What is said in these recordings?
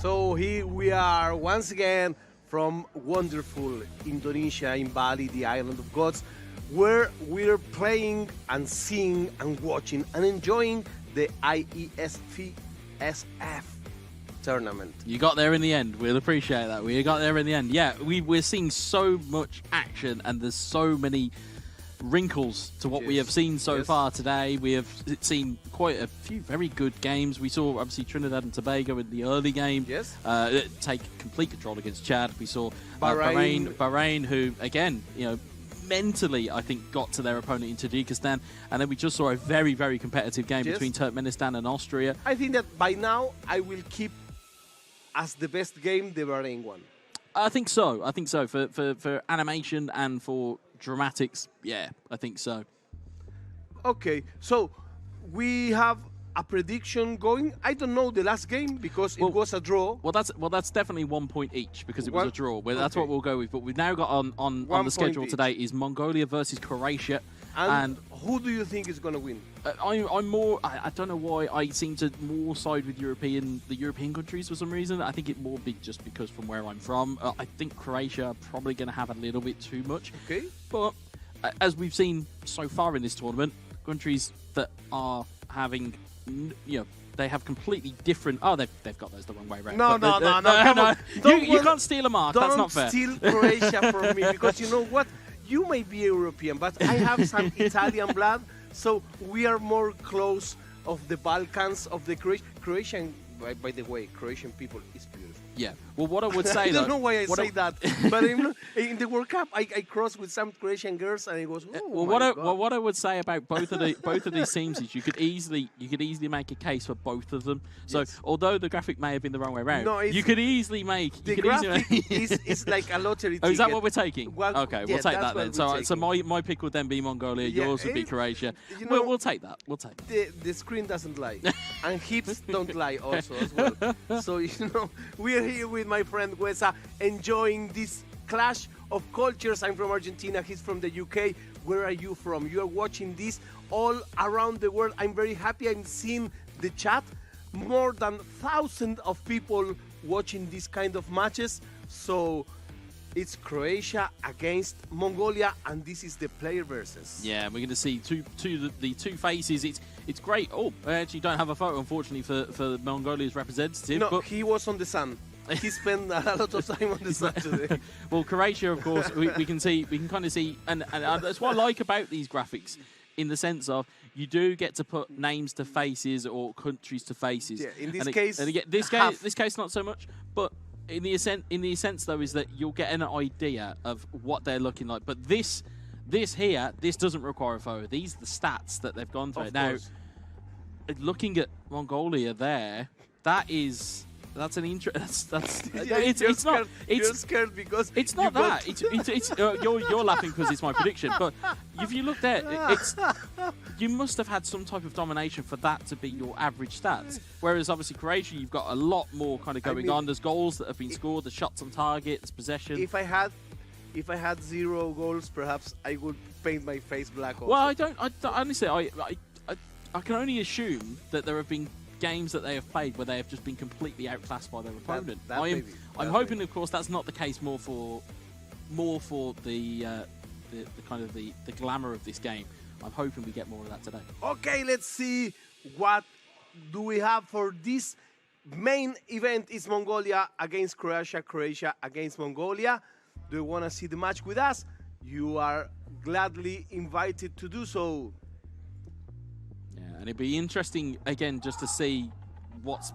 So here we are once again from wonderful Indonesia in Bali, the island of gods, where we're playing and seeing and watching and enjoying the IESF tournament. You got there in the end. We'll appreciate that. We got there in the end. Yeah, we're seeing so much action and there's so many wrinkles to what we have seen so far today. We have seen quite a few very good games. We saw obviously Trinidad and Tobago in the early game take complete control against Chad. We saw Bahrain, who again, you know, mentally I think got to their opponent in Tajikistan, and then we just saw a very, very competitive game between Turkmenistan and Austria. I think that by now I will keep as the best game the Bahrain one. I think so. I think so for animation and for dramatics. Yeah, I think so. Okay, so we have a prediction going. I don't know the last game because it was a draw. Well, that's definitely 1 point each because it was a draw. Well, that's what we'll go with. But we've now got on the schedule today is Mongolia versus Croatia. And who do you think is going to win? I'm more. I don't know why I seem to more side with the European countries for some reason. I think it more be just because from where I'm from. I think Croatia are probably going to have a little bit too much. Okay. But as we've seen so far in this tournament, countries that are having, you know, they have completely different. Oh, they've got those the wrong way around. No. You can't steal a mark. That's not fair. Don't steal Croatia from me because you know what? You may be European, but I have some Italian blood, so we are more close of the Balkans, of the Croatian. By the way, Croatian people is beautiful. Yeah. Well, what I would say, I don't know why I say that, but in the World Cup, I crossed with some Croatian girls, and it was. Oh what I would say about both of these teams is you could easily make a case for both of them. So although the graphic may have been the wrong way around, you could easily make the graphic is like a lottery ticket. Oh, is that what we're taking? Well, okay, we'll take that then. So my pick would then be Mongolia. Yours would be Croatia. You know, we'll take that. We'll take it. The screen doesn't lie, and hips don't lie also as well. So you know, we are here with my friend Wesa, enjoying this clash of cultures. I'm from Argentina, he's from the UK. Where are you from? You are watching this all around the world. I'm very happy. I'm seeing the chat. More than 1,000 of people watching these kind of matches. So it's Croatia against Mongolia, and this is the player versus. Yeah, we're going to see the two faces. It's great. Oh, I actually don't have a photo, unfortunately, for Mongolia's representative. No, but he was on the sun. He spent a lot of time on the sun today. Well, Croatia, of course, we can kind of see, and that's what I like about these graphics, in the sense of you do get to put names to faces or countries to faces. Yeah, in this case, this case not so much, but in the sense though is that you'll get an idea of what they're looking like. But this doesn't require a photo. These are the stats that they've gone through. Now, looking at Mongolia there, that's an interest. It's not. You're scared because it's not that. You're laughing because it's my prediction. But if you look there, you must have had some type of domination for that to be your average stats. Whereas obviously Croatia, you've got a lot more kind of going on. There's goals that have been scored. There's shots on target. There's possession. If I had 0 goals, perhaps I would paint my face black. Also. Well, I don't. Honestly, I can only assume that there have been games that they have played where they have just been completely outclassed by their opponent. I'm hoping, of course, that's not the case. More for the kind of the glamour of this game. I'm hoping we get more of that today. Okay, let's see what do we have for this main event. Is Mongolia against Croatia, Croatia against Mongolia. Do you want to see the match with us? You are gladly invited to do so. And it'd be interesting, again, just to see what's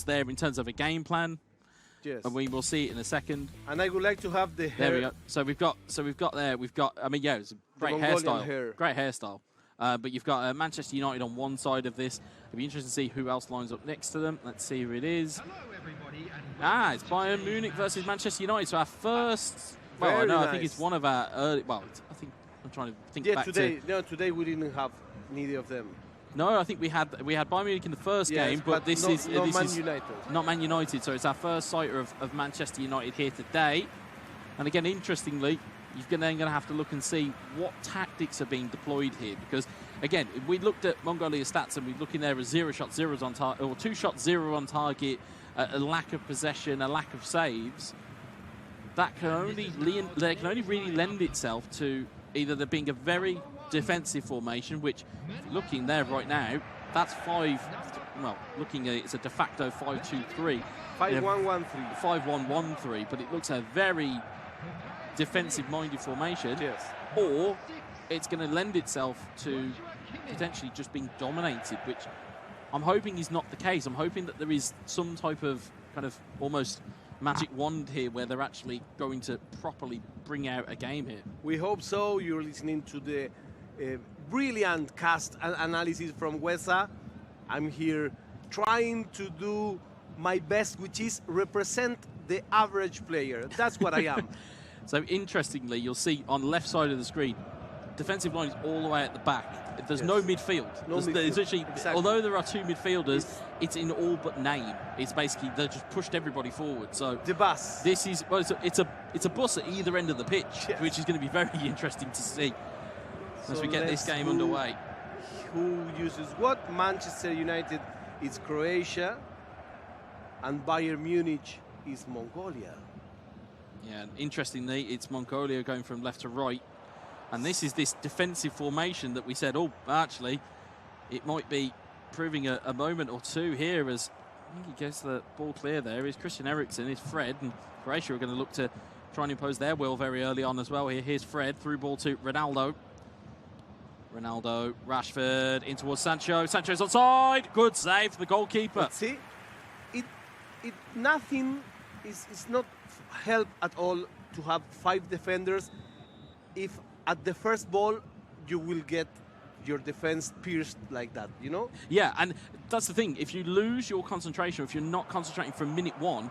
there in terms of a game plan. Yes. And we will see it in a second. And I would like to have the hair. There we go. So we've got, I mean, yeah, it's a great hairstyle. Great hairstyle. But you've got Manchester United on one side of this. It'll be interesting to see who else lines up next to them. Let's see who it is. Hello, everybody. It's Bayern Munich versus Manchester United. So our first, I think it's one of our early, I think, I'm trying to think back to. Today we didn't have neither of them. No, I think we had Bayern Munich in the first game, but this is not Man United. So it's our first sighter of Manchester United here today. And again, interestingly, you're then going to have to look and see what tactics are being deployed here, because again, if we looked at Mongolia's stats and we look in there as 0 shots, 0s on target, or 2 shots, 0 on target, a lack of possession, a lack of saves, that can only really lend itself to either there being a very defensive formation, which, if you're looking there right now, that's looking at it, it's a de facto 5-2-3. 5-1-1-3. 5-1-1-3, but it looks a very defensive-minded formation. Yes. Or it's going to lend itself to potentially just being dominated, which I'm hoping is not the case. I'm hoping that there is some type of kind of almost magic wand here where they're actually going to properly bring out a game here. We hope so. You're listening to the brilliant cast analysis from Wesa. I'm here trying to do my best, which is represent the average player. That's what I am. So interestingly, you'll see on the left side of the screen, defensive line is all the way at the back. There's no midfield. There's actually, exactly. Although there are two midfielders, it's in all but name. It's basically they've just pushed everybody forward. So the bus. This is it's a bus at either end of the pitch, yes. which is going to be very interesting to see as so we get this game underway. Who uses what? Manchester United is Croatia, and Bayern Munich is Mongolia. Yeah, and interestingly, it's Mongolia going from left to right. And this is this defensive formation that we said, oh, actually, it might be proving a moment or two here as I think he gets the ball clear there. Is Christian Eriksen, is Fred, and Croatia are going to look to try and impose their will very early on as well. Here's Fred, through ball to Ronaldo. Ronaldo, Rashford, in towards Sancho. Sancho's onside. Good save for the goalkeeper. But see, nothing is not help at all to have 5 defenders if at the first ball you will get your defense pierced like that, you know? Yeah, and that's the thing. If you lose your concentration, if you're not concentrating from minute 1,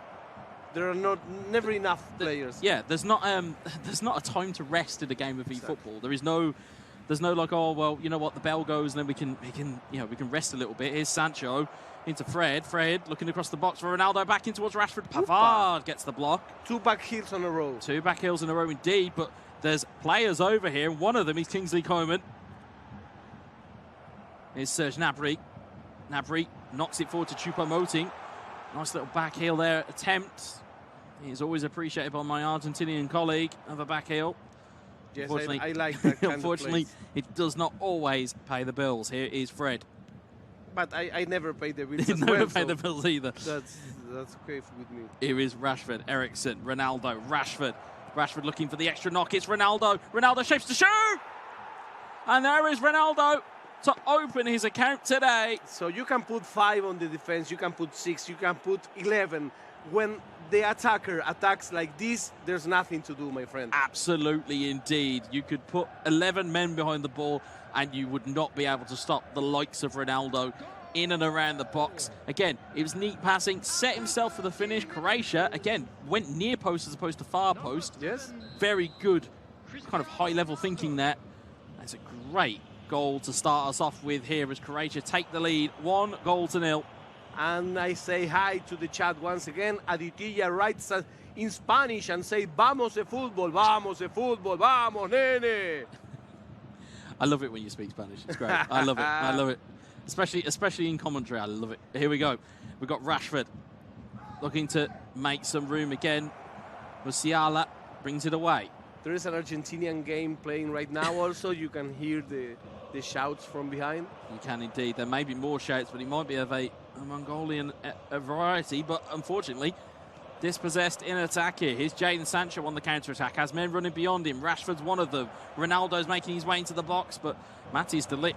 there are never enough players. Yeah, there's not a time to rest in a game of e-football. There's no like, oh well, you know what, the bell goes and then we can rest a little bit. Here's Sancho into Fred. Fred looking across the box for Ronaldo, back in towards Rashford. Pavard gets the block. 2 back heels in a row. 2 back heels in a row indeed, but there's players over here. One of them is Kingsley Coman. Here's Serge Gnabry. Gnabry knocks it forward to Choupo-Moting. Nice little back heel there attempt. He's always appreciated by my Argentinian colleague of a back heel. Yes, I like that kind unfortunately, of place. It does not always pay the bills. Here is Fred. But I never pay the bills as never well, pay so the bills either. That's okay with me. Here is Rashford, Eriksen, Ronaldo, Rashford. Rashford looking for the extra knock. It's Ronaldo. Ronaldo shapes to shoot! And there is Ronaldo to open his account today. So you can put 5 on the defense, you can put 6, you can put 11. When the attacker attacks like this, there's nothing to do, my friend. Absolutely, indeed. You could put 11 men behind the ball and you would not be able to stop the likes of Ronaldo in and around the box. Again, it was neat passing, set himself for the finish. Croatia, again, went near post as opposed to far post. Yes. Very good kind of high-level thinking there. That's a great goal to start us off with here as Croatia take the lead, 1-0. And I say hi to the chat once again. Aditya writes in Spanish and say, vamos de fútbol, vamos, nene. I love it when you speak Spanish. It's great. I love it. I love it. Especially in commentary. I love it. Here we go. We've got Rashford looking to make some room again. Musiala brings it away. There is an Argentinian game playing right now also. You can hear the shouts from behind. You can indeed. There may be more shouts, but it might be of a Mongolian variety. But unfortunately, dispossessed in attack here. Here's Jadon Sancho on the counter-attack. Has men running beyond him. Rashford's one of them. Ronaldo's making his way into the box, but Matthijs de Ligt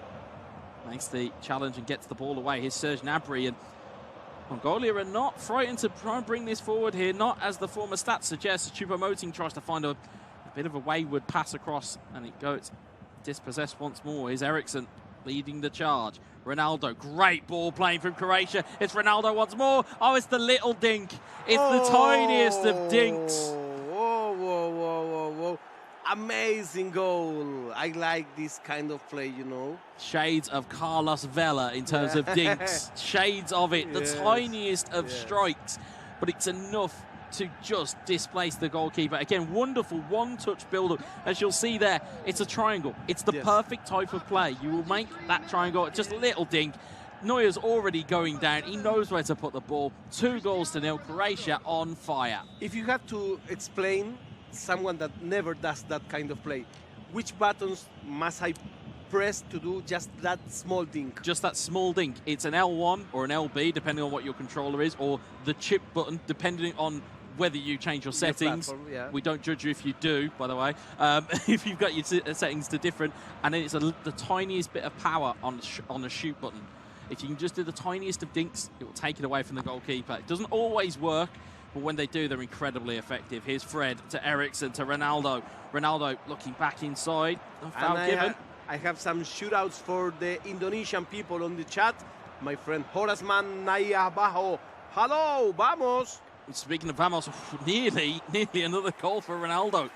makes the challenge and gets the ball away. Here's Serge Gnabry, and Mongolia are not frightened to try and bring this forward here. Not as the former stats suggest. Choupo-Moting tries to find a bit of a wayward pass across, and it goes dispossessed once more. Here's Eriksen leading the charge. Ronaldo, great ball playing from Croatia. It's Ronaldo once more. Oh, it's the little dink. It's the tiniest of dinks. Whoa. Amazing goal. I like this kind of play, you know. Shades of Carlos Vela in terms of dinks. Shades of it. The tiniest of strikes. But it's enough to just displace the goalkeeper. Again, wonderful one-touch build-up. As you'll see there, it's a triangle. It's the perfect type of play. You will make that triangle just a little dink. Neuer's already going down. He knows where to put the ball. 2-0. Croatia on fire. If you had to explain someone that never does that kind of play, which buttons must I press to do just that small dink? Just that small dink. It's an L1 or an LB, depending on what your controller is, or the chip button, depending on whether you change your settings. Yeah. We don't judge you if you do, by the way. If you've got your settings to different, and then it's the tiniest bit of power on the shoot button. If you can just do the tiniest of dinks, it will take it away from the goalkeeper. It doesn't always work, but when they do, they're incredibly effective. Here's Fred to Eriksson to Ronaldo. Ronaldo looking back inside. No foul given. I have some shootouts for the Indonesian people on the chat. My friend Horasman Nayabaho. Hello, vamos. Speaking of vamos, nearly another goal for Ronaldo.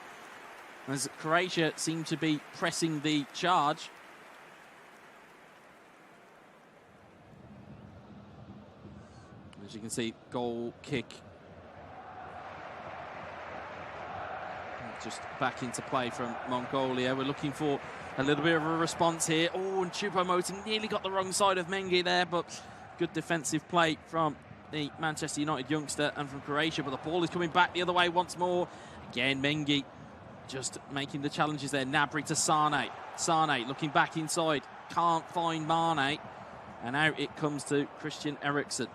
As Croatia seem to be pressing the charge. As you can see, goal kick. Just back into play from Mongolia. We're looking for a little bit of a response here. Oh, and Choupo-Moting nearly got the wrong side of Mengi there, but good defensive play from the Manchester United youngster and from Croatia. But the ball is coming back the other way once more. Again, Mengi just making the challenges there. Gnabry to Sane. Sane looking back inside. Can't find Mane. And out it comes to Christian Eriksen.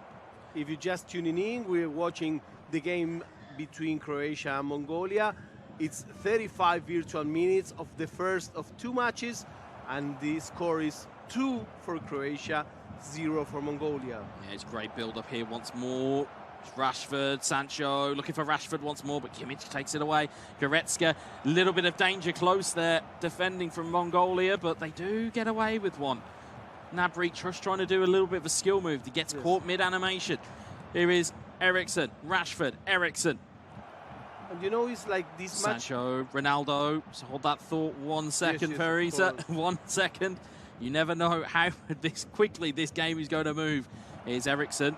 If you're just tuning in, we're watching the game between Croatia and Mongolia. It's 35 virtual minutes of the first of 2 matches, and the score is 2 for Croatia, 0 for Mongolia. Yeah, it's great build-up here once more. Rashford, Sancho, looking for Rashford once more, but Kimmich takes it away. Goretzka, a little bit of danger close there, defending from Mongolia, but they do get away with one. Gnabry just trying to do a little bit of a skill move. He gets caught mid-animation. Here is Eriksson, Rashford, Eriksson. And you know, it's like this Sancho, Ronaldo. So hold that thought 1 second, Perisa. 1 second. You never know how quickly this game is going to move. Here's Eriksson.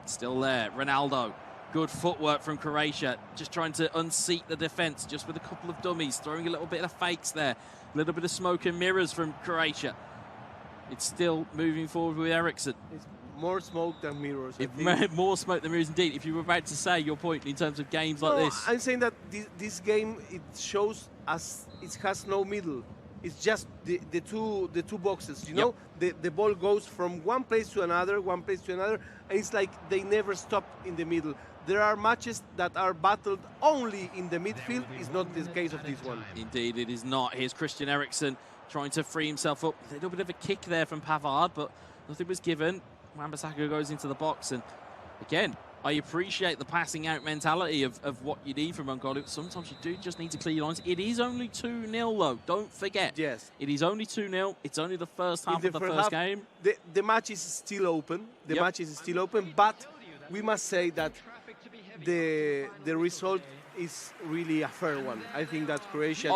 Still there. Ronaldo. Good footwork from Croatia. Just trying to unseat the defence just with a couple of dummies. Throwing a little bit of fakes there. A little bit of smoke and mirrors from Croatia. It's still moving forward with Eriksson. It's more smoke than mirrors. More smoke than mirrors, indeed. If you were about to say your point in terms of games like this. I'm saying that this game, it shows us it has no middle. It's just the two boxes. You know, the ball goes from one place to another, and it's like they never stop in the middle. There are matches that are battled only in the midfield. It's not the case of this one. Indeed, it is not. Here's Christian Eriksen trying to free himself up. A little bit of a kick there from Pavard, but nothing was given. Wan-Bissaka goes into the box, and again, I appreciate the passing out mentality of what you need from Mongolia. Sometimes you do just need to clear your lines. It is only 2-0 though, don't forget. Yes. It is only 2-0. It's only the first half of the first game. The match is still open. The match is still open, but we must say that the result is really a fair one. I think that Croatia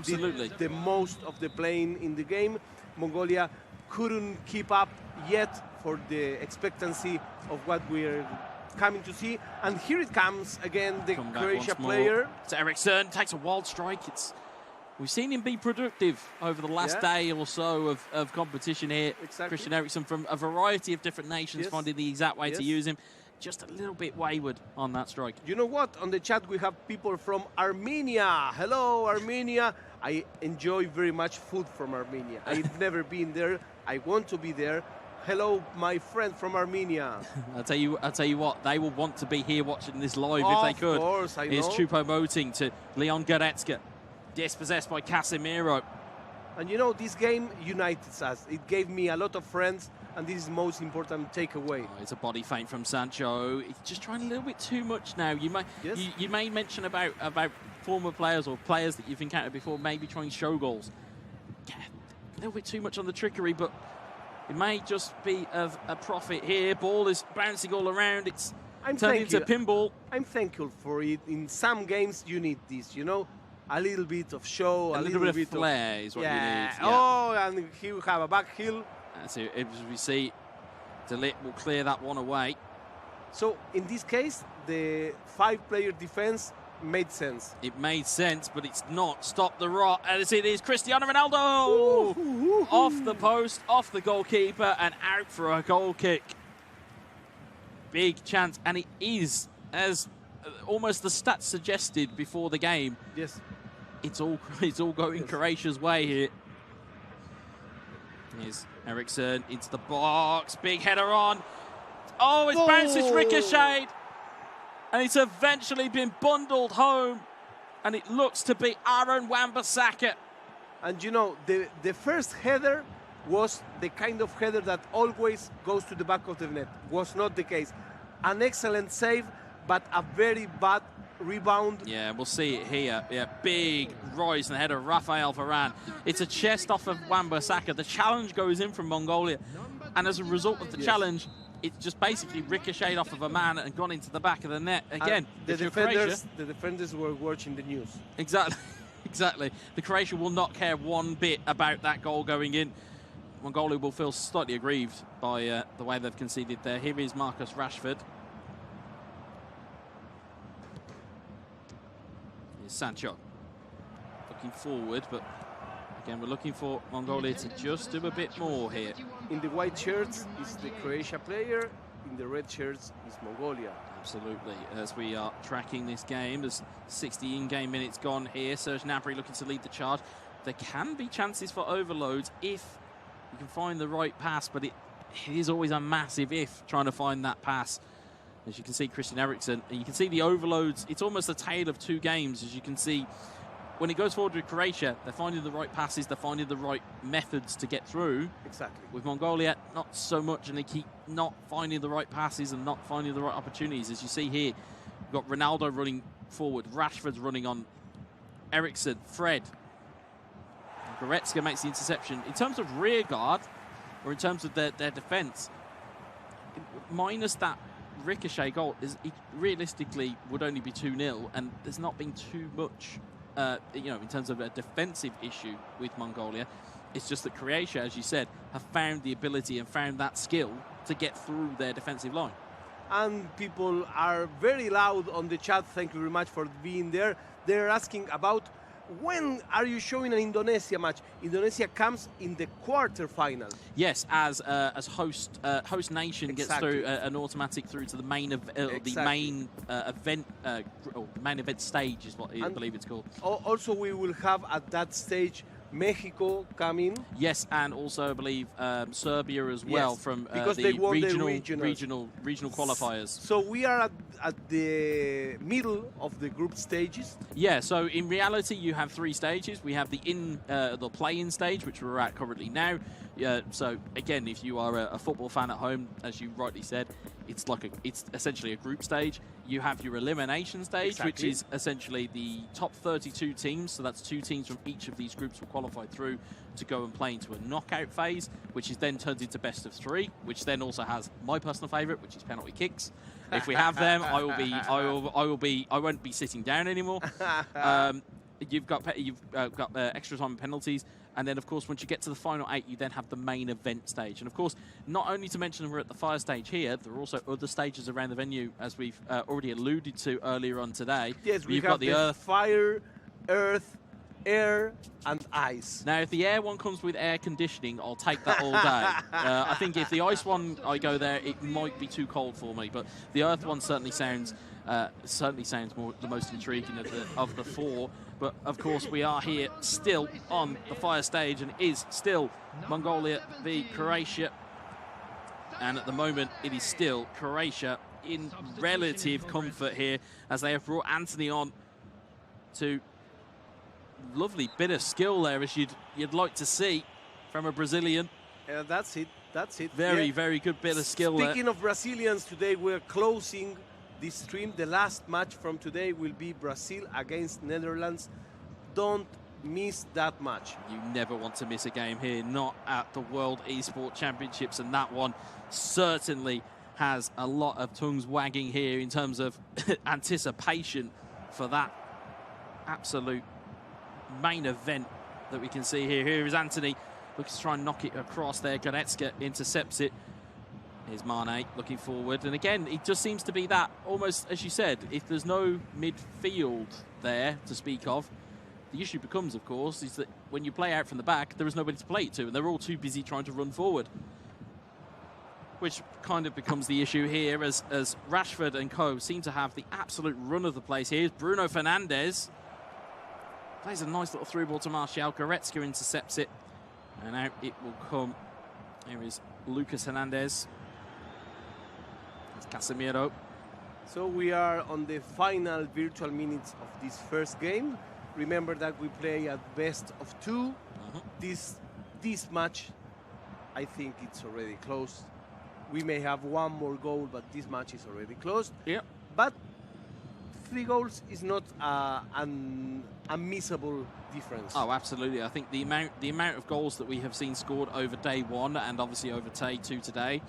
did the most of the playing in the game. Mongolia couldn't keep up yet for the expectancy of what we're coming to see. And here it comes again, the Croatia player. So Eriksson takes a wild strike. We've seen him be productive over the last day or so of competition here. Exactly. Christian Eriksen from a variety of different nations finding the exact way to use him. Just a little bit wayward on that strike. You know what? On the chat we have people from Armenia. Hello, Armenia. I enjoy very much food from Armenia. I've never been there. I want to be there. Hello, my friend from Armenia. I'll tell you what, they will want to be here watching this live if they could. Of course, I know. Here's Choupo-Moting to Leon Goretzka. Dispossessed by Casemiro. And you know, this game unites us. It gave me a lot of friends, and this is the most important takeaway. Oh, it's a body feint from Sancho. He's just trying a little bit too much now. You may mention about former players or players that you've encountered before maybe trying show goals. Yeah, a little bit too much on the trickery, but it may just be of a profit here. Ball is bouncing all around. It's turned into pinball. I'm thankful for it. In some games, you need this, you know? A little bit of show, a little bit of flair is what you need. Yeah. Oh, and he will have a back heel. That's it. As we see, De Ligt will clear that one away. So, in this case, the 5-player defense made sense. It made sense, but it's not stopped the rot, as it is Cristiano Ronaldo off the post, off the goalkeeper, and out for a goal kick. Big chance, and it is, as almost the stats suggested before the game. Yes, it's all going Croatia's way here. Here's Eriksson into the box, big header on. Oh, it's bounced, it's ricocheted, and it's eventually been bundled home, and it looks to be Aaron Wan-Bissaka. And you know, the first header was the kind of header that always goes to the back of the net. Was not the case. An excellent save, but a very bad rebound. Yeah, we'll see it here. Yeah, big rise in the header of Rafael Varane. It's a chest off of Wan-Bissaka. The challenge goes in from Mongolia, and as a result of the challenge, it just basically ricocheted off of a man and gone into the back of the net again. The defenders were watching the news. Exactly, exactly. The Croatia will not care one bit about that goal going in. Mongolia will feel slightly aggrieved by the way they've conceded there. Here is Marcus Rashford. Here's Sancho. Looking forward, but again, we're looking for Mongolia to just do a bit more here. In the white shirts is the Croatia player. In the red shirts is Mongolia. Absolutely. As we are tracking this game, there's 60 in-game minutes gone here. Serge Gnabry looking to lead the charge. There can be chances for overloads if you can find the right pass, but it is always a massive if trying to find that pass. As you can see, Christian Eriksen, and you can see the overloads. It's almost a tale of two games, as you can see. When it goes forward with Croatia, they're finding the right passes, they're finding the right methods to get through. Exactly. With Mongolia, not so much, and they keep not finding the right passes and not finding the right opportunities. As you see here, you've got Ronaldo running forward, Rashford's running on Eriksen, Fred. And Goretzka makes the interception. In terms of rear guard, or in terms of their defence, minus that ricochet goal, it realistically would only be 2-0, and there's not been too much you know, in terms of a defensive issue with Mongolia. It's just that Croatia, as you said, have found the ability and found that skill to get through their defensive line. And people are very loud on the chat. Thank you very much for being there. They're asking about when are you showing an Indonesia match? Indonesia comes in the quarterfinal. Yes, as host nation gets through an automatic through to the main main event stage is what I believe it's called. Also, we will have at that stage Mexico coming. Yes, and also I believe Serbia as well, from because the regional qualifiers. So we are at the middle of the group stages. Yeah, so in reality you have three stages. We have the play-in stage, which we're at currently now. So again, if you are a football fan at home, as you rightly said, it's essentially a group stage. You have your elimination stage, which is essentially the top 32 teams. So that's 2 teams from each of these groups will qualify through to go and play into a knockout phase, which is then turned into best of 3, which then also has my personal favourite, which is penalty kicks. If we have them, I won't be sitting down anymore. You've got extra time penalties. And then, of course, once you get to the final 8, you then have the main event stage. And, of course, not only to mention we're at the fire stage here, there are also other stages around the venue, as we've already alluded to earlier on today. Yes, we've got the earth, fire, earth, air, and ice. Now, if the air one comes with air conditioning, I'll take that all day. I think if the ice one, I go there, it might be too cold for me. But the earth one certainly sounds more the most intriguing of the 4. But, of course, we are here still on the fire stage, and it is still Mongolia v Croatia. And at the moment, it is still Croatia in relative comfort here, as they have brought Anthony on to lovely bit of skill there, as you'd like to see from a Brazilian. That's it. Very good bit of skill there. Speaking of Brazilians, today we're closing this stream. The last match from today will be Brazil against Netherlands. Don't miss that match. You never want to miss a game here, not at the World Esports Championships, and that one certainly has a lot of tongues wagging here in terms of anticipation for that absolute main event that we can see here. Here is Anthony looking to try and knock it across there. Goretzka intercepts it. Here's Mane looking forward. And again, it just seems to be that, almost, as you said, if there's no midfield there to speak of, the issue becomes, of course, is that when you play out from the back, there is nobody to play it to, and they're all too busy trying to run forward. Which kind of becomes the issue here as Rashford and co seem to have the absolute run of the place here. Here's Bruno Fernandes. Plays a nice little through ball to Martial. Goretzka intercepts it. And out it will come. Here is Lucas Hernandez. It's Casemiro. So we are on the final virtual minutes of this first game. Remember that we play at best of 2. This match, I think it's already close. We may have one more goal, but this match is already closed. Yeah. But 3 goals is not an unmissable difference. Oh, absolutely. I think the amount of goals that we have seen scored over day 1 and obviously over day 2 today,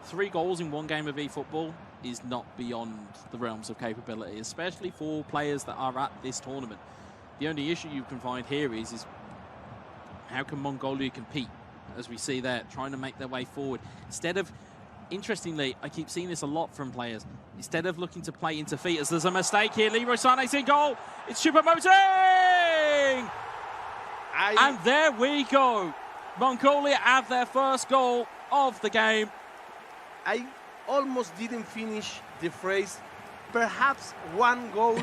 3 goals in one game of eFootball is not beyond the realms of capability, especially for players that are at this tournament. The only issue you can find here is how can Mongolia compete, as we see there, trying to make their way forward. Instead of, interestingly, I keep seeing this a lot from players, instead of looking to play into feet, as there's a mistake here, Leroy Sané's in goal, it's Choupo-Moting! And there we go. Mongolia have their first goal of the game. I almost didn't finish the phrase, perhaps one goal,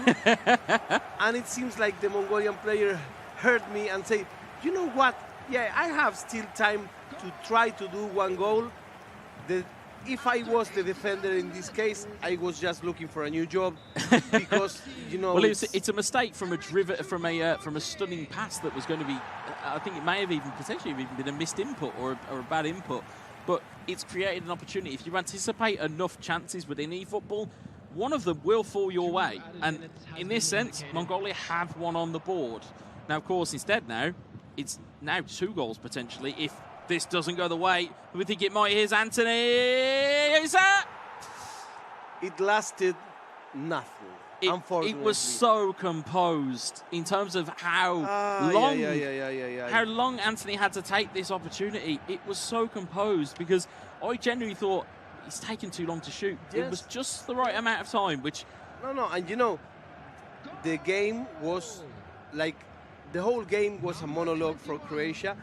and it seems like the Mongolian player heard me and said, you know what, yeah, I have still time to try to do one goal. If I was the defender in this case, I was just looking for a new job because, you know. Well, it's a mistake from a stunning pass that was going to be. I think it may have even potentially even been a missed input or a bad input, but it's created an opportunity. If you anticipate enough chances within eFootball, one of them will fall your way. And in this sense, Mongolia have one on the board. Now, of course, instead now, it's now 2 goals potentially if this doesn't go the way we think it might. Here's Anthony. Is that? It lasted nothing. Unfortunately. It was so composed in terms of how long Anthony had to take this opportunity. It was so composed because I genuinely thought it's taken too long to shoot. Yes. It was just the right amount of time, which... No, and you know, the game was like, the whole game was a monologue for Croatia.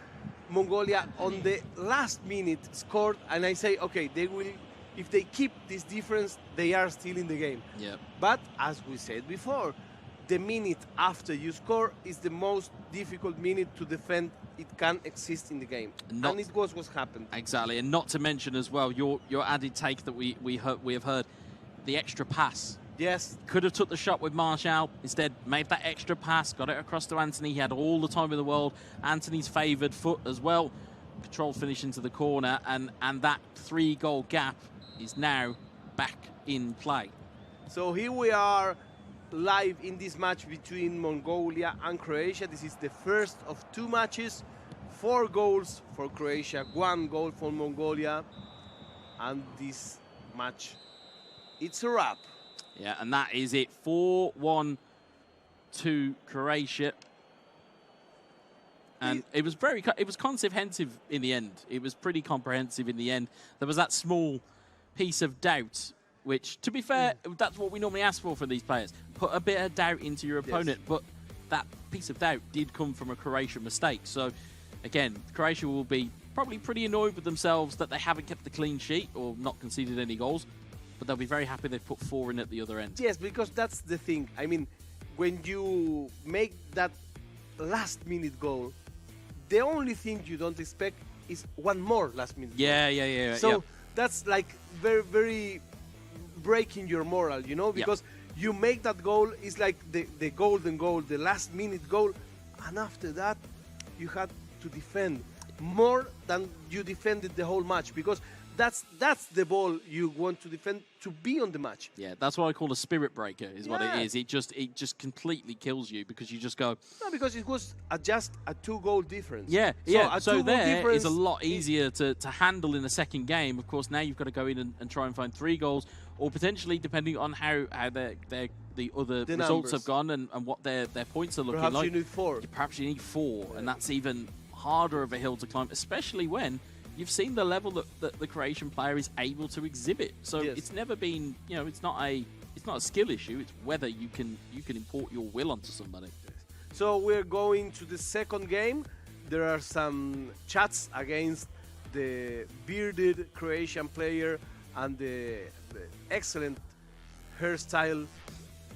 Mongolia on the last minute scored, and I say, okay, they will, if they keep this difference, they are still in the game. Yep. But as we said before, the minute after you score is the most difficult minute to defend. It can exist in the game, and it was what happened. Exactly, and not to mention as well your added take that we have heard, the extra pass. Yes. Could have took the shot with Martial, instead made that extra pass, got it across to Anthony. He had all the time in the world. Anthony's favoured foot as well. Controlled finish into the corner, and that 3-goal gap is now back in play. So here we are live in this match between Mongolia and Croatia. This is the first of 2 matches. 4 goals for Croatia, 1 goal for Mongolia. And this match, it's a wrap. Yeah, and that is it. 4-1 to Croatia. And it was comprehensive in the end. It was pretty comprehensive in the end. There was that small piece of doubt, which, to be fair, that's what we normally ask for these players. Put a bit of doubt into your opponent, but that piece of doubt did come from a Croatian mistake. So, again, Croatia will be probably pretty annoyed with themselves that they haven't kept the clean sheet or not conceded any goals. But they'll be very happy they've put 4 in at the other end. Yes, because that's the thing. I mean, when you make that last-minute goal, the only thing you don't expect is one more last-minute goal. Yeah. So that's like very, very breaking your moral, you know? Because you make that goal, it's like the golden goal, the last-minute goal, and after that, you had to defend more than you defended the whole match, because that's the ball you want to defend to be on the match. Yeah, that's what I call a spirit breaker, is what it is. It just completely kills you because you just go... No, because it was just a 2-goal difference. So there is a lot easier to handle in the second game. Of course, now you've got to go in and try and find 3 goals, or potentially, depending on how the other results numbers have gone and what their points are looking like. Perhaps you need 4. Perhaps you need 4, and that's even harder of a hill to climb, especially when you've seen the level that the Croatian player is able to exhibit. So it's never been, it's not a skill issue. It's whether you can import your will onto somebody. So we're going to the second game. There are some chats against the bearded Croatian player and the excellent hairstyle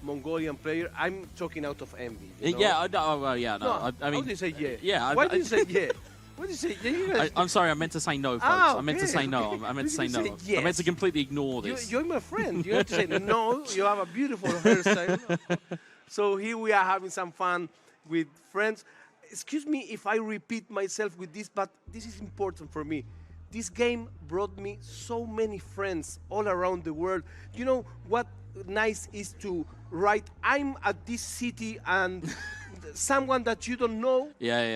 Mongolian player. I'm talking out of envy. You know? Yeah, I know. Well, yeah, no. I mean, how do you say yeah? Yeah. Why do you say yeah? What did you say? Yeah, I'm sorry, I meant to say no, folks. Ah, okay, I meant to say no. I meant to say no. Yes. I meant to completely ignore this. You're my friend. You have to say no. You have a beautiful hairstyle. So here we are having some fun with friends. Excuse me if I repeat myself with this, but this is important for me. This game brought me so many friends all around the world. You know what nice is to write, I'm at this city, and someone that you don't know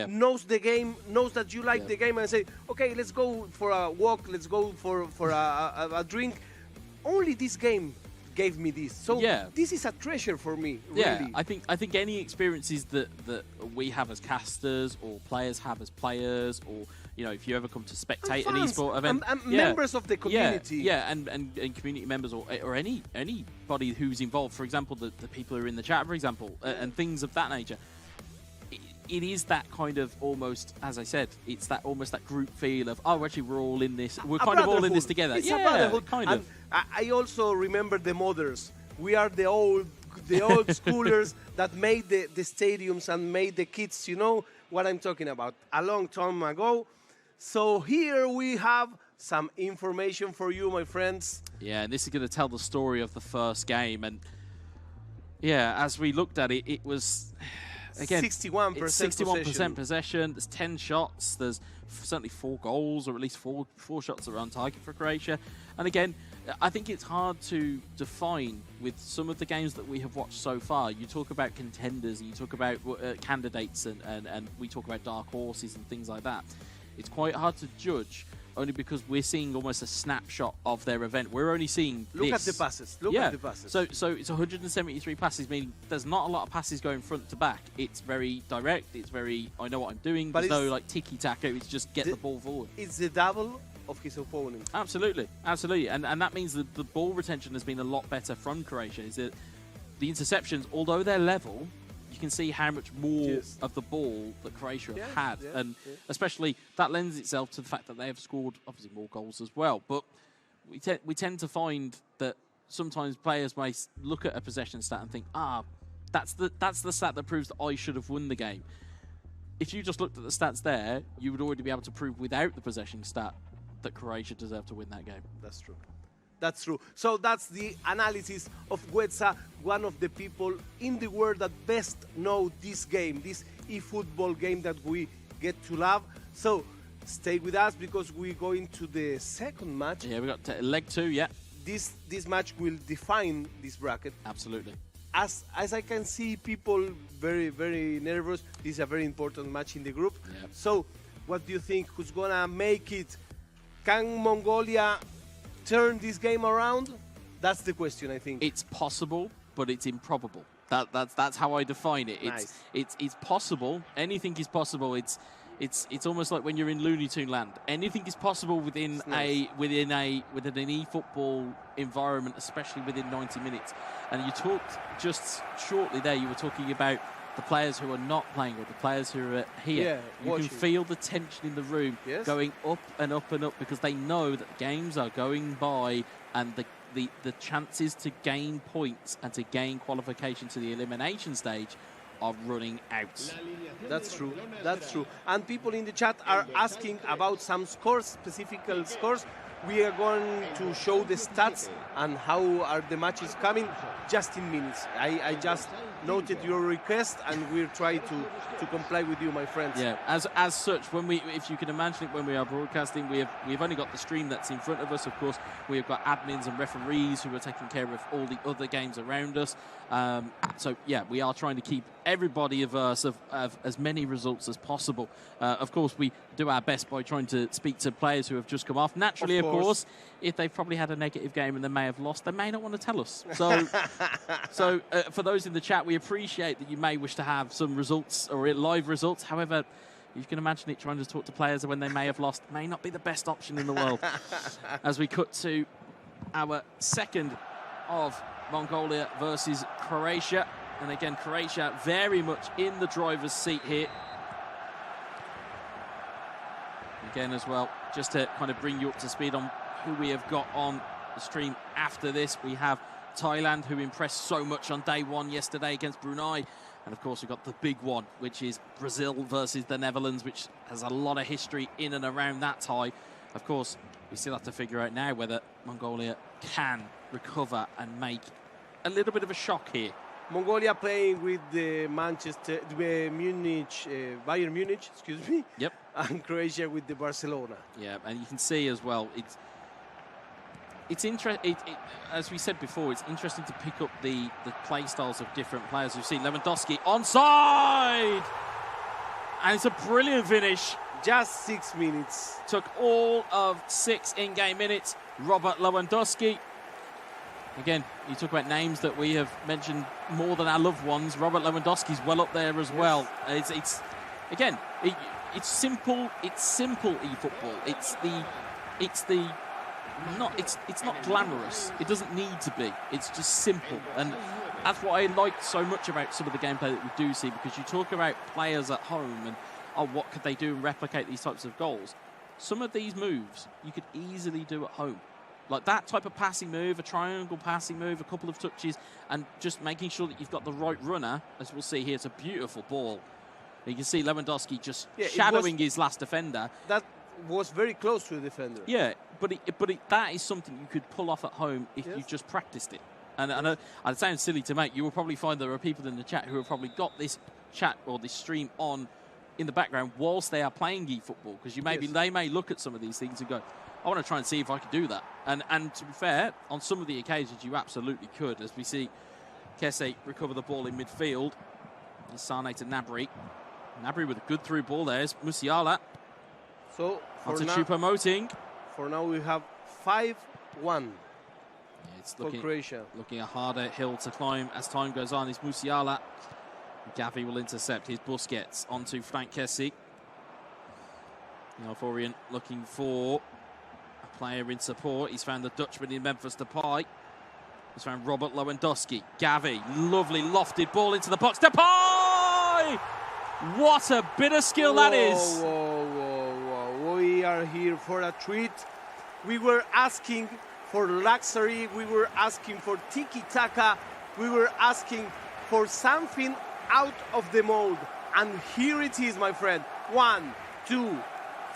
knows the game, knows that you like the game, and say, okay, let's go for a walk, let's go for a drink. Only this game gave me this. So this is a treasure for me, really. Yeah, I think any experiences that we have as casters or players have as players, or if you ever come to spectate an esport event, and members of the community, and community members or anybody who's involved. For example, the people who are in the chat, for example, and things of that nature. It is that kind of almost, as I said, it's that almost that group feel of, oh, actually we're all in this. We're kind of all in this together. It's a brotherhood. Kind of. I also remember the mothers. We are the old schoolers that made the stadiums and made the kids. You know what I'm talking about? A long time ago. So here we have some information for you, my friends. Yeah, and this is going to tell the story of the first game. And yeah, as we looked at it, it was... Again, 61% possession. There's 10 shots. There's certainly 4 goals, or at least four shots that are on target for Croatia. And again, I think it's hard to define with some of the games that we have watched so far. You talk about contenders, and you talk about candidates, and we talk about dark horses and things like that. It's quite hard to judge, only because we're seeing almost a snapshot of their event. We're only seeing Look at the passes. Look at the passes. So it's 173 passes, meaning there's not a lot of passes going front to back. It's very direct. It's very, I know what I'm doing. But there's no like tiki-taka. It's just get the ball forward. It's the double of his opponent. Absolutely. Absolutely. And that means that the ball retention has been a lot better from Croatia. Is that the interceptions, although they're level, you can see how much more of the ball that Croatia have had. And especially that lends itself to the fact that they have scored, obviously, more goals as well. But we tend to find that sometimes players may look at a possession stat and think, that's the stat that proves that I should have won the game. If you just looked at the stats there, you would already be able to prove without the possession stat that Croatia deserved to win that game. That's true. That's true. So that's the analysis of Guetza, one of the people in the world that best know this game, this e-football game that we get to love. So stay with us, because we're going to the second match. Yeah, we got leg 2, yeah. This match will define this bracket. Absolutely. As I can see people very, very nervous, this is a very important match in the group. Yep. So what do you think? Who's going to make it? Can Mongolia turn this game around? That's the question, I think. It's possible, but it's improbable. That's how I define it. Nice. It's possible. Anything is possible. It's almost like when you're in Looney Tune land. Anything is possible within within an e-football environment, especially within 90 minutes. And you talked just shortly there. You were talking about the players who are not playing, or the players who are here. You watching. can feel the tension in the room going up and up and up, because they know that games are going by, and the chances to gain points and to gain qualification to the elimination stage are running out. That's true. That's true. And people in the chat are asking about some scores, specific scores. We are going to show the stats and how are the matches coming just in minutes. I just noted your request, and we'll try to comply with you, my friends. Yeah, as such, if you can imagine it, when we are broadcasting, we've only got the stream that's in front of us. Of course, we've got admins and referees who are taking care of all the other games around us. So yeah, we are trying to keep everybody averse of as many results as possible. Of course, we do our best by trying to speak to players who have just come off. Naturally, of course, if they've probably had a negative game and they may have lost, they may not want to tell us. So, for those in the chat, we appreciate that you may wish to have some results or live results. However, You can imagine it trying to talk to players when they may have lost. May not be the best option in the world. As we cut to our second of Mongolia versus Croatia. And again, Croatia very much in the driver's seat here. Again, as well, just to kind of bring you up to speed on who we have got on the stream after this. We have Thailand, who impressed so much on day one yesterday against Brunei. And of course, we've got the big one, which is Brazil versus the Netherlands, which has a lot of history in and around that tie. Of course, we still have to figure out now whether Mongolia can recover and make a little bit of a shock here. Mongolia playing with the Bayern Munich, excuse me. Yep. And Croatia with the Barcelona. Yeah, and you can see as well, it's interesting, as we said before, it's interesting to pick up the play styles of different players. We've seen Lewandowski onside! And it's a brilliant finish. Just 6 minutes. Took all of 6 in-game minutes. Robert Lewandowski. Again, you talk about names that we have mentioned more than our loved ones. Robert Lewandowski's well up there as well. It's again, it's simple. It's simple e-football. It's not glamorous. It doesn't need to be. It's just simple, and that's what I like so much about some of the gameplay that we do see. Because you talk about players at home and what could they do and replicate these types of goals. Some of these moves you could easily do at home. Like that type of passing move, a triangle passing move, a couple of touches, and just making sure that you've got the right runner, as we'll see here. It's a beautiful ball. You can see Lewandowski just shadowing his last defender. That was very close to the defender. Yeah, but that is something you could pull off at home if you just practiced it. And I know it sounds silly to make. You will probably find there are people in the chat who have probably got this chat or this stream on in the background whilst they are playing eFootball, because they may look at some of these things and go, I want to try and see if I can do that. And to be fair, on some of the occasions you absolutely could, as we see Kese recover the ball in midfield. Sane to Gnabry. Gnabry with a good through ball. There's Musiala. So onto Choupo-Moting. For now we have 5-1. It's for Croatia. Looking a harder hill to climb as time goes on. Is Musiala. Gavi will intercept his Busquets onto Frank Kese. The Alforian looking for a player in support. He's found the Dutchman in Memphis Depay. He's found Robert Lewandowski. Gavi, lovely lofted ball into the box. Depay! What a bit of skill that is. Whoa. We are here for a treat. We were asking for luxury. We were asking for tiki-taka. We were asking for something out of the mold. And here it is, my friend. 1, 2,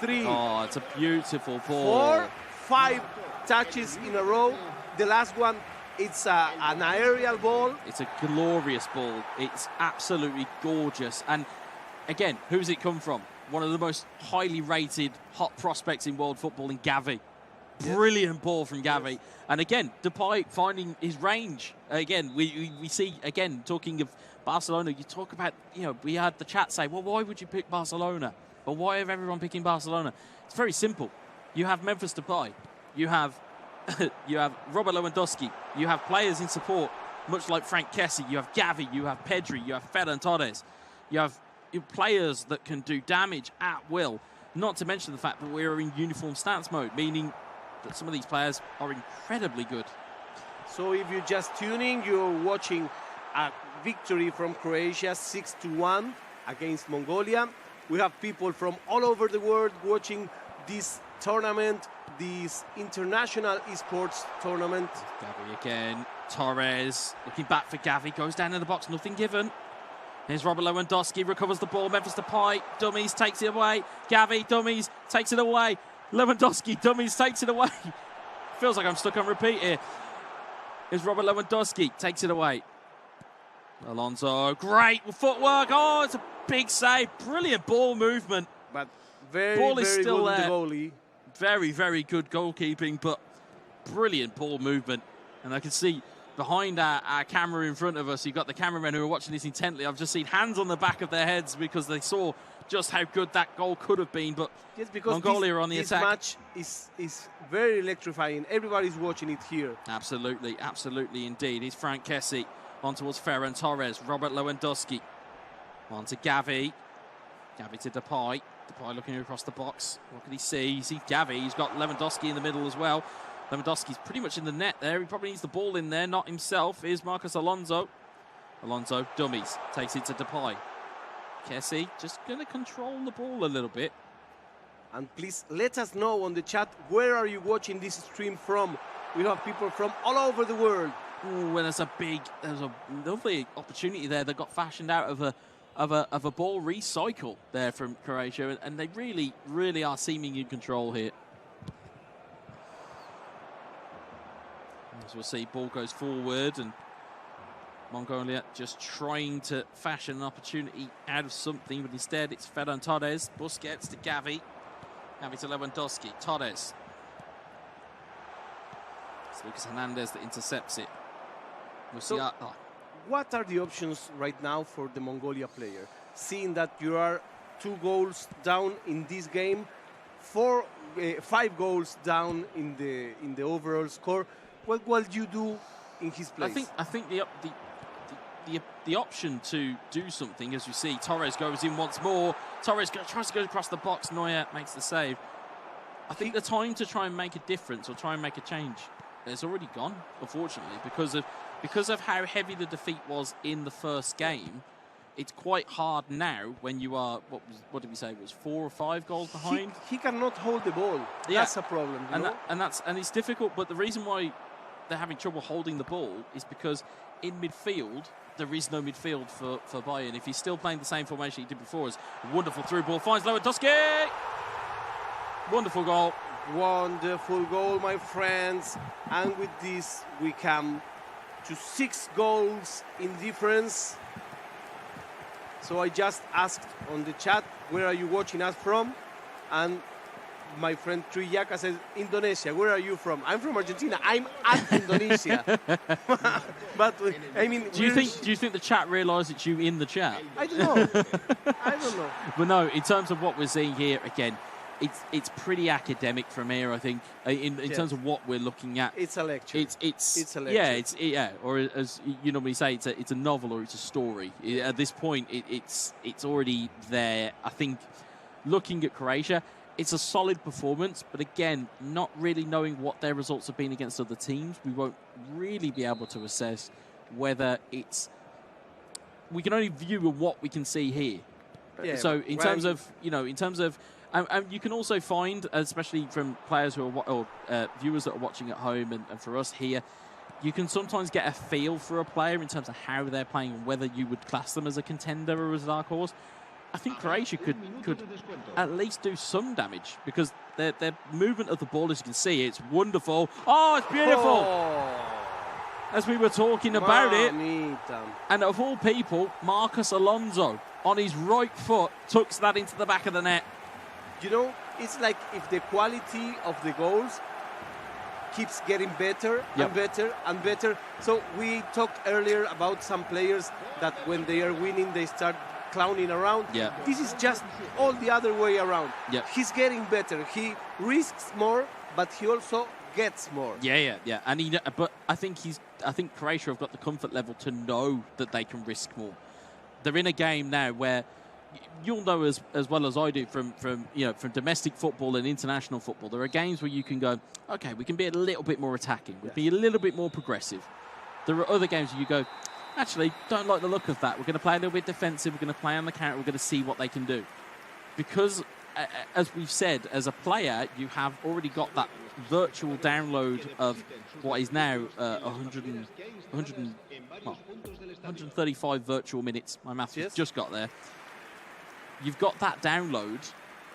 3. Oh, it's a beautiful ball. 4, 5 touches in a row. The last one, it's an aerial ball. It's a glorious ball. It's absolutely gorgeous. And again, who's it come from? One of the most highly rated hot prospects in world football in Gavi. Brilliant ball from Gavi. Yes. And again, Depay finding his range. Again, we see, again, talking of Barcelona, you talk about, we had the chat say, well, why would you pick Barcelona? Or why have everyone picking Barcelona? It's very simple. You have Memphis Depay. You have Robert Lewandowski. You have players in support, much like Frank Kese. You have Gavi. You have Pedri. You have Ferran Torres. You have players that can do damage at will. Not to mention the fact that we're in uniform stance mode, meaning that some of these players are incredibly good. So if you're just tuning, you're watching a victory from Croatia 6-1 against Mongolia. We have people from all over the world watching this tournament, this international esports tournament. Gavi again. Torres looking back for Gavi, goes down in the box, nothing given. Here's Robert Lewandowski, recovers the ball. Memphis Depay, dummies, takes it away. Gavi, dummies, takes it away. Lewandowski, dummies, takes it away. Feels like I'm stuck on repeat here. Here's Robert Lewandowski, takes it away. Alonso, great footwork. Oh, it's a big save. Brilliant ball movement. But very good there. Goalie. Very, very good goalkeeping, but brilliant ball movement. And I can see behind our camera in front of us, you've got the cameramen who are watching this intently. I've just seen hands on the back of their heads because they saw just how good that goal could have been. But yes, because Mongolia are on the attack. This match is very electrifying. Everybody's watching it here. Absolutely, absolutely indeed. Here's Frank Kese on towards Ferran Torres. Robert Lewandowski on to Gavi. Gavi to Depay. Depay looking across the box. What can he see? He sees Gavi. He's got Lewandowski in the middle as well. Lewandowski's pretty much in the net there. He probably needs the ball in there, not himself. Here's Marcos Alonso. Alonso dummies. Takes it to Depay. Kessie just going to control the ball a little bit. And please let us know on the chat, where are you watching this stream from? We have people from all over the world. Oh, and there's a lovely opportunity there that got fashioned out of a ball recycle there from Croatia, and they really are seeming in control here. As we'll see, ball goes forward, and Mongolia just trying to fashion an opportunity out of something, but instead it's Ferran Torres. Busquets to Gavi. Gavi to Lewandowski. Torres. It's Lucas Hernandez that intercepts it. We'll see. What are the options right now for the Mongolia player? Seeing that you are 2 goals down in this game, 5 goals down in the overall score, what will you do in his place? I think the option to do something, as you see, Torres goes in once more. Torres tries to go across the box. Neuer makes the save. I think the time to try and make a difference or try and make a change has already gone, unfortunately, because of how heavy the defeat was in the first game. It's quite hard now when you are, what did we say, it was 4 or 5 goals behind? He cannot hold the ball. Yeah. That's a problem. And it's difficult, but the reason why they're having trouble holding the ball is because in midfield, there is no midfield for Bayern. If he's still playing the same formation he did before, it's a wonderful through ball. Finds Lewandowski! Wonderful goal. Wonderful goal, my friends. And with this, we come to 6 goals in difference. So I just asked on the chat, where are you watching us from? And my friend Triyaka says, Indonesia. Where are you from? I'm from Argentina. I'm at Indonesia. But I mean, do you think the chat realised it's you in the chat? I don't know. I don't know. But no, in terms of what we're seeing here, again, it's pretty academic from here. I think in terms of what we're looking at. It's a lecture. It's a lecture. Yeah. Or as you normally say, it's a novel or it's a story. At this point, it's already there. I think looking at Croatia, it's a solid performance, but again, not really knowing what their results have been against other teams, we won't really be able to assess whether it's. We can only view what we can see here. Yeah, so in terms of, and you can also find, especially from players who are viewers that are watching at home, and for us here, you can sometimes get a feel for a player in terms of how they're playing and whether you would class them as a contender or as a dark horse. I think Croatia could at least do some damage because their movement of the ball, as you can see, it's wonderful. Oh, it's beautiful! Oh. As we were talking about it. Mamita. And of all people, Marcos Alonso, on his right foot, tucks that into the back of the net. You know, it's like if the quality of the goals keeps getting better and better and better. So we talked earlier about some players that when they are winning, they start clowning around. Yeah. This is just all the other way around. Yeah. He's getting better. He risks more, but he also gets more. Yeah. And but I think Croatia have got the comfort level to know that they can risk more. They're in a game now where you'll know as well as I do from domestic football and international football. There are games where you can go, okay, we can be a little bit more attacking, we'll be a little bit more progressive. There are other games where you go, actually, don't like the look of that. We're going to play a little bit defensive. We're going to play on the counter. We're going to see what they can do. Because, as we've said, as a player, you have already got that virtual download of what is now 135 virtual minutes. My maths just got there. You've got that download,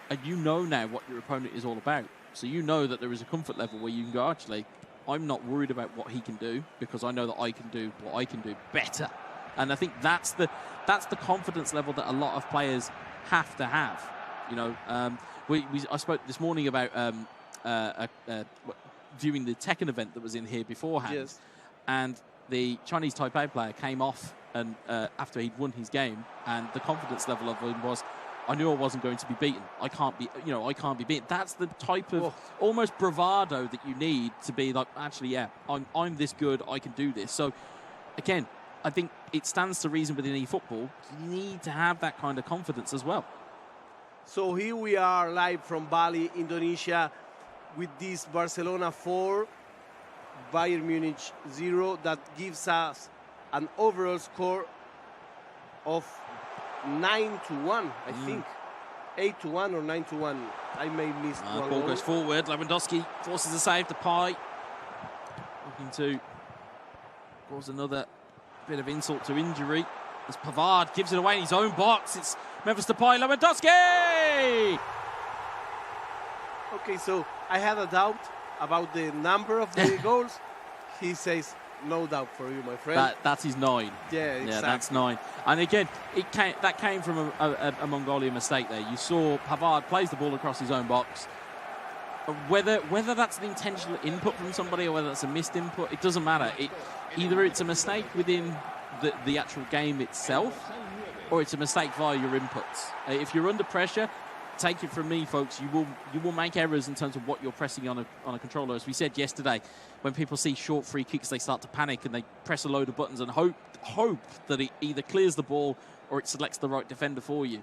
and you know now what your opponent is all about. So you know that there is a comfort level where you can go, actually, I'm not worried about what he can do because I know that I can do what I can do better. And I think that's the confidence level that a lot of players have to have. I spoke this morning about viewing the Tekken event that was in here beforehand, and the Chinese Taipei player came off and after he'd won his game, and the confidence level of him was, I knew I wasn't going to be beaten. I can't be beaten. That's the type of almost bravado that you need to be like, actually, I'm this good. I can do this. So, again, I think it stands to reason within eFootball, you need to have that kind of confidence as well. So here we are live from Bali, Indonesia, with this Barcelona 4, Bayern Munich 0. That gives us an overall score of 9-1, I think. 8-1 or 9-1. I may miss one ball goal. goes forward. Lewandowski forces a save. Depay looking to cause another bit of insult to injury as Pavard gives it away in his own box. It's Memphis Depay, Lewandowski! Okay, so I had a doubt about the number of the goals. He says, no doubt for you, my friend. That is 9. Yeah, exactly. Yeah, that's 9. And again, that came from a Mongolia mistake there. You saw Pavard plays the ball across his own box. Whether that's an intentional input from somebody or whether that's a missed input, it doesn't matter. Either it's a mistake within the actual game itself, or it's a mistake via your inputs. If you're under pressure, take it from me, folks, you will make errors in terms of what you're pressing on a controller. As we said yesterday, when people see short free kicks, they start to panic and they press a load of buttons and hope that it either clears the ball or it selects the right defender for you.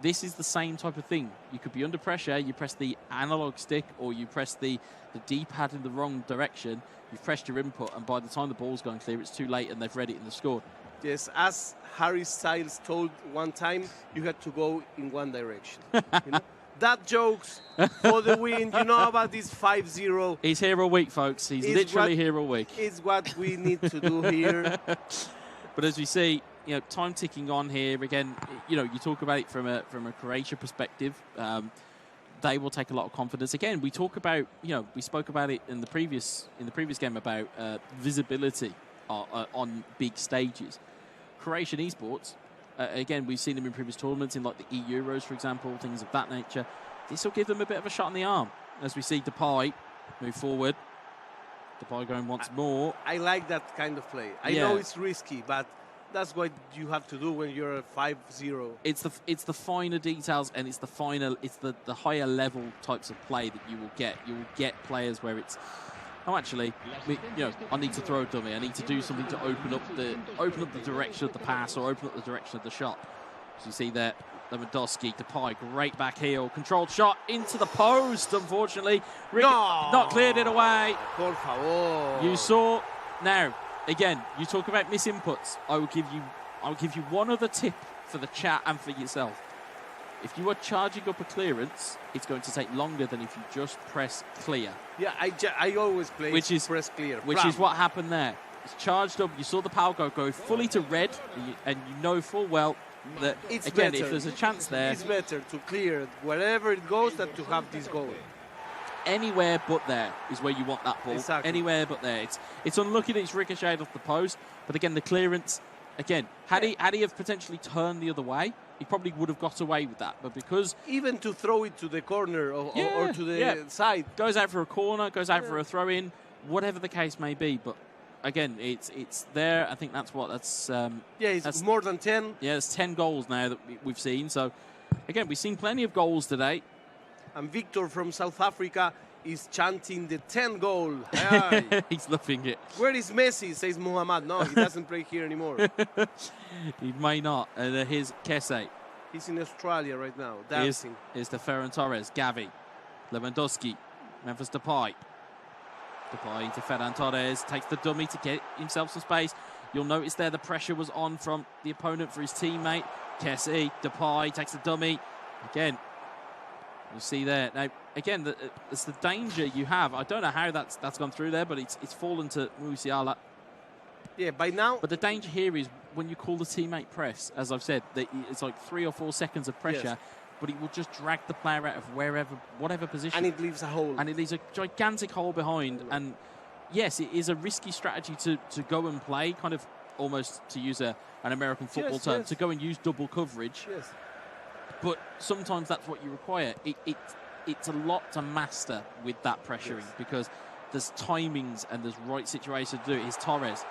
This is the same type of thing. You could be under pressure, you press the analog stick or you press the D-pad in the wrong direction, you've pressed your input, and by the time the ball's going clear, it's too late and they've read it and they've scored. Yes, as Harry Styles told one time, you had to go in one direction. You know? That jokes for the win. You know about this 5-0. He's here all week, folks. He's literally here all week. It's what we need to do here. But as we see, time ticking on here again. You talk about it from a Croatia perspective. They will take a lot of confidence. Again, we talk about, we spoke about it in the previous game about visibility on big stages. Croatian esports, again, we've seen them in previous tournaments, in like the Euros, for example, things of that nature. This will give them a bit of a shot in the arm. As we see Depay move forward. Depay going once more. I like that kind of play. I know it's risky, but that's what you have to do when you're a 5-0. It's the finer details, and it's the higher level types of play that you will get. You will get players where it's, oh, actually, I need to throw a dummy. I need to do something to open up the direction of the pass or open up the direction of the shot. As you see there, Lewandowski, Depay, great back heel, controlled shot into the post. Unfortunately, not cleared it away. Por favor. You saw now. Again, you talk about misinputs. I will give you one other tip for the chat and for yourself. If you are charging up a clearance, it's going to take longer than if you just press clear. Yeah, I always play press clear. Which is what happened there. It's charged up. You saw the power go fully to red, and you know full well that, it's again, better. if there's a chance there, it's better to clear wherever it goes than to have this goal. Anywhere but there is where you want that ball. Exactly. Anywhere but there. It's unlucky that it's ricocheted off the post, but again, the clearance, again, had he have potentially turned the other way, he probably would have got away with that. But because even to throw it to the corner or to the side, goes out for a corner, goes out for a throw-in, whatever the case may be. But again, it's there. I think that's it's more than 10. Yeah, it's 10 goals now that we've seen. So again, we've seen plenty of goals today. And Victor from South Africa is chanting the 10 goal. He's loving it. Where is Messi, says Muhammad. No, he doesn't play here anymore. He may not. And here's Kese. He's in Australia right now, dancing. Here's the Ferran Torres, Gavi, Lewandowski, Memphis Depay. Depay to Ferran Torres, takes the dummy to get himself some space. You'll notice there the pressure was on from the opponent for his teammate. Kese, Depay takes the dummy. Again, you see there. Now, again, it's the danger you have. I don't know how that's gone through there, but it's fallen to Musiala. Yeah, by now. But the danger here is when you call the teammate press, as I've said, it's like 3 or 4 seconds of pressure, but it will just drag the player out of whatever position. And it leaves a hole. And it leaves a gigantic hole behind. And yes, it is a risky strategy to go and play, kind of almost, to use an American football term, to go and use double coverage. Yes. But sometimes that's what you require. It's a lot to master with that pressuring because there's timings and there's right situations to do it. It's Torres.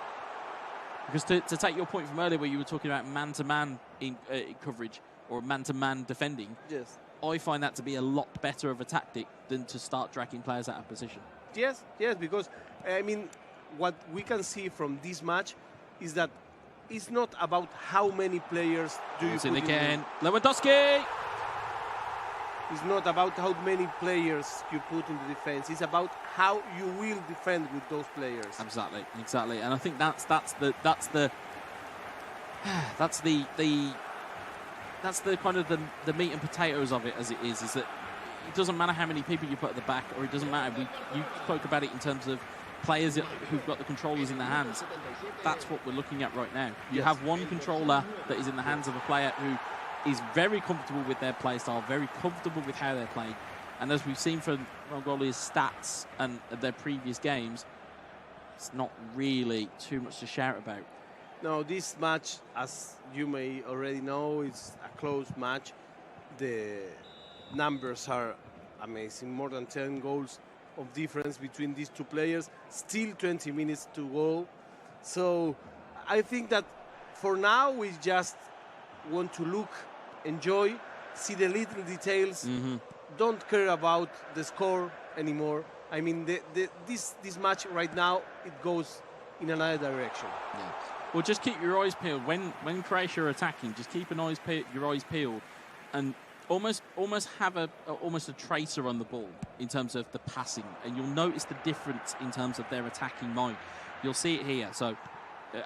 Because to take your point from earlier where you were talking about man-to-man in coverage or man-to-man defending, I find that to be a lot better of a tactic than to start dragging players out of position. Yes, because, I mean, what we can see from this match is that it's not about how many players do you put in. Again, Lewandowski! It's not about how many players you put in the defense. It's about how you will defend with those players. Exactly, exactly. And I think that's the kind of the meat and potatoes of it, as it is that it doesn't matter how many people you put at the back, or it doesn't matter. You spoke about it in terms of players who've got the controllers in their hands. That's what we're looking at right now. You Yes. have one controller that is in the hands of a player who is very comfortable with their play style, very comfortable with how they're playing. And as we've seen from Mongolia's stats and their previous games, it's not really too much to shout about. No, this match, as you may already know, is a close match. The numbers are amazing. More than 10 goals of difference between these two players. Still 20 minutes to go. So I think that for now we just want to look, enjoy, see the little details. Don't care about the score anymore. I mean, this match right now, it goes in another direction. Yeah. Well, just keep your eyes peeled. When Croatia are attacking, just keep your eyes peeled, and almost have almost a tracer on the ball in terms of the passing, and you'll notice the difference in terms of their attacking mind. You'll see it here. So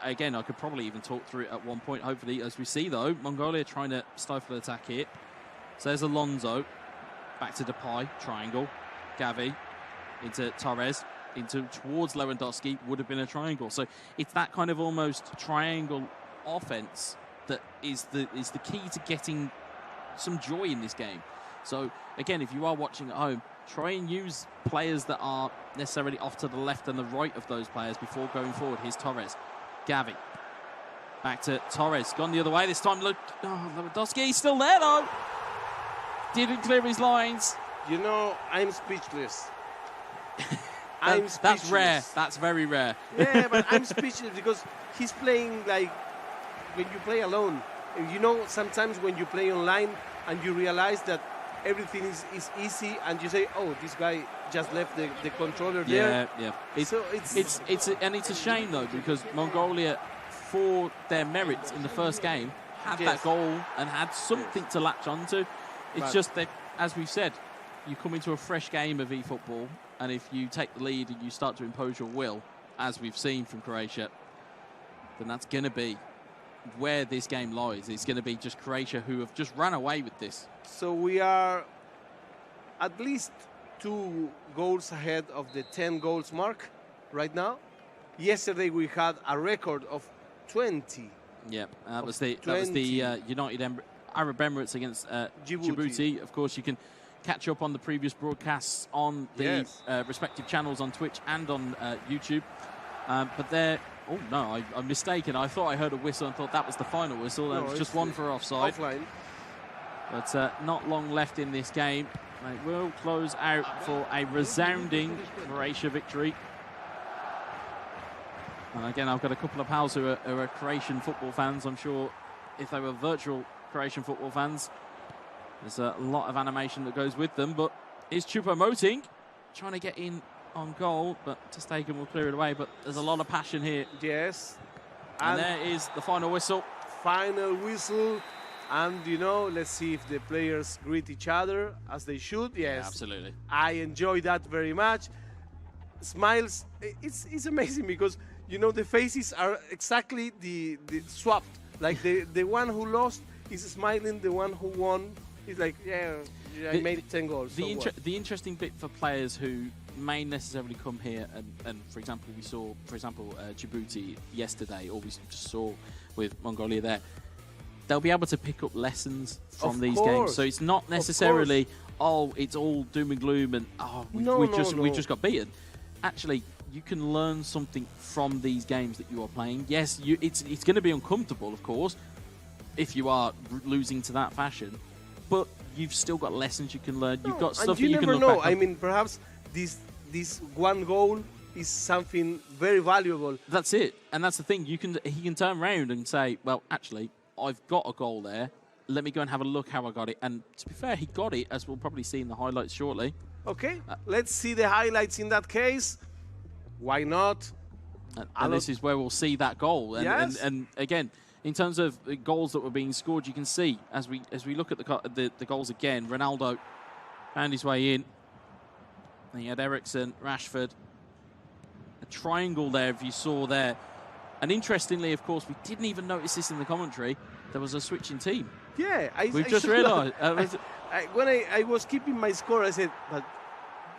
again, I could probably even talk through it at one point. Hopefully, as we see though, Mongolia trying to stifle the attack here. So there's Alonso, back to Depay, triangle, Gavi into Torres. Towards Lewandowski, would have been a triangle. So it's that kind of almost triangle offense that is the key to getting some joy in this game. So again, if you are watching at home, try and use players that are necessarily off to the left and the right of those players before going forward. Here's Torres, Gavi, back to Torres, gone the other way this time. Look, Lewandowski, he's still there though. Didn't clear his lines. You know, I'm speechless. That's rare. That's very rare. Yeah, but I'm speechless because he's playing like when you play alone. And you know, sometimes when you play online and you realize that everything is easy, and you say, "Oh, this guy just left the controller there." Yeah. It's a shame though, because Mongolia, for their merits in the first game, had that goal and had something to latch onto. It's just that, as we've said, you come into a fresh game of eFootball, and if you take the lead and you start to impose your will, as we've seen from Croatia, then that's going to be where this game lies. It's going to be just Croatia who have just run away with this. So we are at least 2 goals ahead of the 10 goals mark right now. Yesterday we had a record of 20. Yeah, that was the United Arab Emirates against Djibouti. Of course, you can catch up on the previous broadcasts on the respective channels on Twitch and on YouTube. But there, oh no, I'm mistaken. I thought I heard a whistle and thought that was the final whistle. That was just one for offside. Offline. But not long left in this game. It will close out for a resounding Croatia victory. And again, I've got a couple of pals who are Croatian football fans. I'm sure if they were virtual Croatian football fans, there's a lot of animation that goes with them. But is Choupo-Moting trying to get in on goal, but Stegen will clear it away. But there's a lot of passion here. Yes. And there is the final whistle. Final whistle. And, you know, let's see if the players greet each other as they should. Yes. Yeah, absolutely. I enjoy that very much. Smiles. It's amazing because, you know, the faces are exactly the swapped. Like the one who lost is smiling, the one who won is like, yeah, I made 10 goals. The interesting bit for players who may necessarily come here and for example, we saw, Djibouti yesterday, or we just saw with Mongolia there, they'll be able to pick up lessons from these games. So it's not necessarily, oh, it's all doom and gloom and we just got beaten. Actually, you can learn something from these games that you are playing. Yes, it's going to be uncomfortable, of course, if you are losing to that fashion, but you've still got lessons you can learn. You've got stuff that you can look back on. I mean, perhaps this one goal is something very valuable. That's it, and that's the thing. He can turn around and say, well, actually, I've got a goal there. Let me go and have a look how I got it. And to be fair, he got it, as we'll probably see in the highlights shortly. Okay, let's see the highlights in that case. Why not? And this is where we'll see that goal. And again, in terms of goals that were being scored, you can see as we look at the goals again, Ronaldo found his way in. And he had Eriksson, Rashford. A triangle there, if you saw there. And interestingly, of course, we didn't even notice this in the commentary. There was a switching team. Yeah, We've just realised. When I was keeping my score, I said, but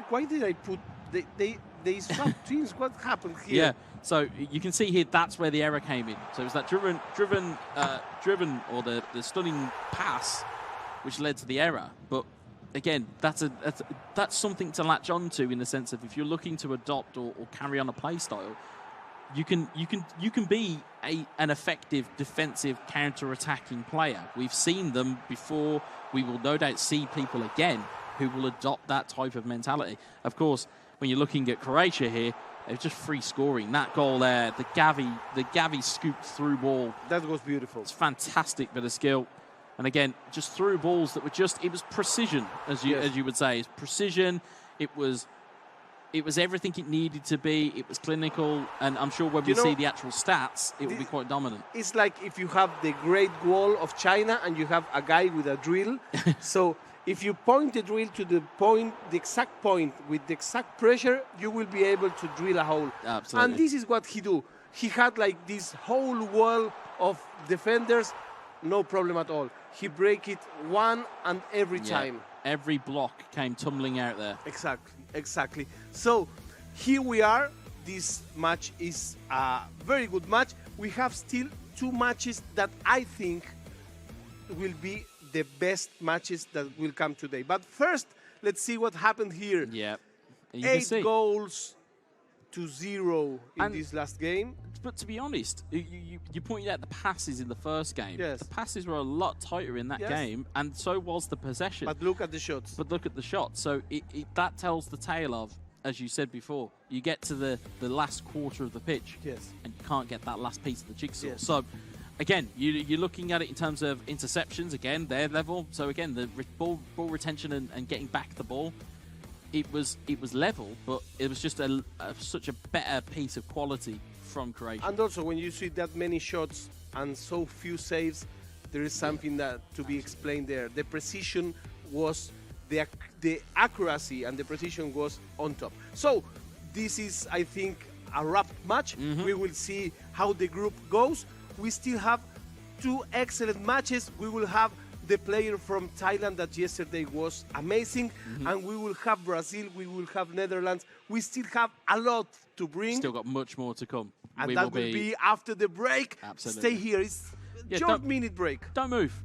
why did I put... They swapped teams. What happened here? Yeah, so you can see here that's where the error came in. So it was that driven, or the stunning pass, which led to the error. But again, that's something to latch onto in the sense of if you're looking to adopt or carry on a play style, you can be an effective defensive counter-attacking player. We've seen them before. We will no doubt see people again who will adopt that type of mentality. Of course, when you're looking at Croatia here, they're just free scoring. That goal there, the Gavi scooped through ball. That was beautiful. It's fantastic bit of skill. And again, just through balls that were it was precision, as you would say. It's precision. It was everything it needed to be. It was clinical. And I'm sure when we see the actual stats, it will be quite dominant. It's like if you have the Great Wall of China and you have a guy with a drill. So if you point the drill to the exact point with the exact pressure, you will be able to drill a hole. Absolutely. And this is what he do. He had like this whole wall of defenders, no problem at all. He break it one and every time. Every block came tumbling out there. Exactly. So here we are. This match is a very good match. We have still 2 matches that I think will be the best matches that will come today. But first, let's see what happened here. Yeah. 8 goals to 0 in this last game. But to be honest, you pointed out the passes in the first game. Yes. The passes were a lot tighter in that game, and so was the possession. But look at the shots. So that tells the tale of, as you said before, you get to the last quarter of the pitch, and you can't get that last piece of the jigsaw. So, again, you're looking at it in terms of interceptions. Again, their level. So again, the ball retention and getting back the ball. It was level, but it was just such a better piece of quality from Croatia. And also, when you see that many shots and so few saves, there is something that to be explained there. The precision was the accuracy and the precision was on top. So this is, I think, a wrapped match. We will see how the group goes. We still have 2 excellent matches. We will have the player from Thailand that yesterday was amazing, and we will have Brazil, we will have Netherlands. We still have a lot to bring. Still got much more to come. And that will be after the break. Absolutely. Stay here. It's a short minute break. Don't move.